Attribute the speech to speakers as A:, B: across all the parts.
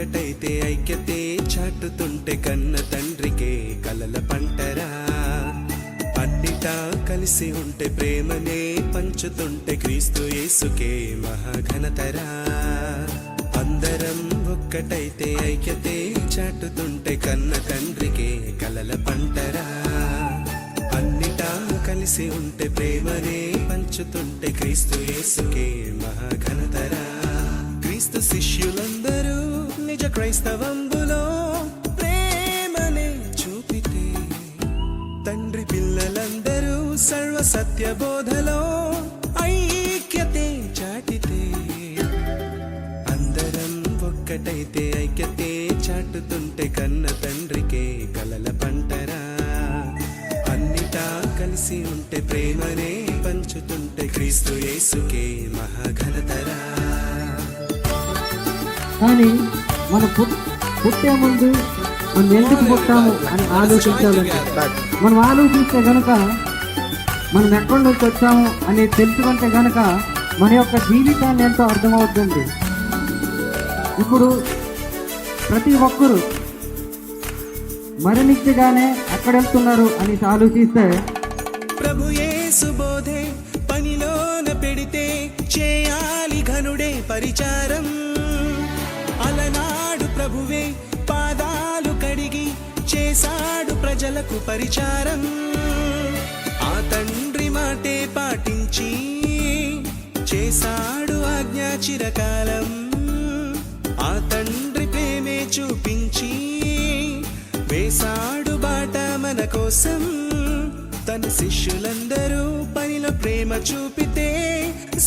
A: ఒక్కటైతే ఐక్యతే చాటుతుంటే కన్న తండ్రికే కలల పంటరా. అన్నిటా కలిసి ఉంటే ప్రేమనే పంచుతుంటే క్రీస్తు యేసుకే మహాఘనతరా. అందరం ఒక్కటైతే ఐక్యతే చాటుతుంటే కన్న తండ్రికే కలల పంటరా. అన్నిటా కలిసి ఉంటే ప్రేమనే పంచుతుంటే క్రీస్తు యేసుకే మహాఘనతరా. క్రీస్తు శిష్యులందరూ నిజ క్రైస్తవంబులో ప్రేమనే చూపితే, తండ్రి పిల్లలందరూ సర్వ సత్య బోధలో ఐక్యతే చాటితే, అందరం ఒక్కటైతే ఐక్యతే చాటుతుంటే కన్న తండ్రికే కలల పంటరా. అన్నిటా కలిసి ఉంటే ప్రేమనే పంచుతుంటే క్రీస్తు యేసుకే మహాఘనతరా.
B: కానీ మన పుట్టే ముందు మనం ఎందుకు పుట్టాము అని ఆలోచించాలంటే, మనం ఆలోచిస్తే గనక మనం ఎక్కడి నుంచి వచ్చాము అని తెలుసుకుంటే గనక మన యొక్క జీవితాన్ని ఎంతో అర్థమవుతుంది. ఇప్పుడు ప్రతి ఒక్కరూ మరణించగానే ఎక్కడ వెళ్తున్నారు అని ఆలోచిస్తే,
A: ప్రభు యేసు బోధే పనిలోన పెడితే చేయాలి ఘనుడే పరిచారం. అలనాడు ప్రభువే పాదాలు కడిగి చేశాడు ప్రజలకు పరిచారం. ఆ తండ్రి మాటే పాటించి చేశాడు ఆజ్ఞా చిరకాలం. ఆ తండ్రి ప్రేమే చూపించి వేశాడు బాట మన కోసం. తన శిష్యులందరూ పనిలో ప్రేమ చూపితే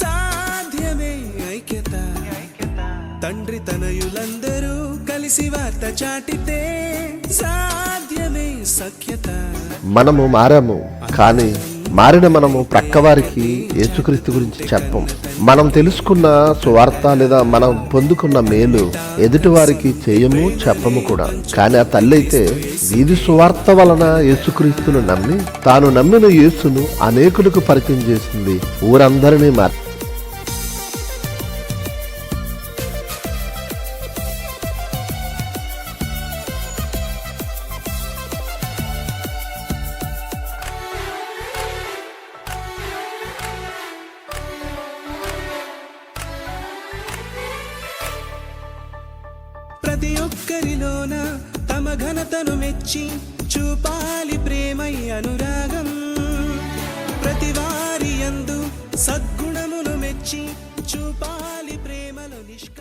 A: సాధ్యమే ఐక్యత. తండ్రి తనయులందరూ కలిసి వార్త చాటితే సాధ్యమే సఖ్యత.
C: మనము మారాము, కానీ మారిన మనము ప్రక్కవారికి యేసుక్రీస్తు గురించి చెప్పం. మనం తెలుసుకున్న సువార్త లేదా మనం పొందుకున్న మేలు ఎదుటి వారికి చేయము, చెప్పము కూడా. కానీ ఆ తల్లి అయితే వీధి సువార్త వలన యేసుక్రీస్తును నమ్మి తాను నమ్మిన యేసును అనేకులకు పరిచయం చేసింది. ఊరందరినీ మార్చి
A: ప్రతి ఒక్కరిలోన తమ ఘనతను మెచ్చి చూపాలి ప్రేమై అనురాగం. ప్రతి వారి యందు సద్గుణమును మెచ్చి చూపాలి ప్రేమలో నిష్క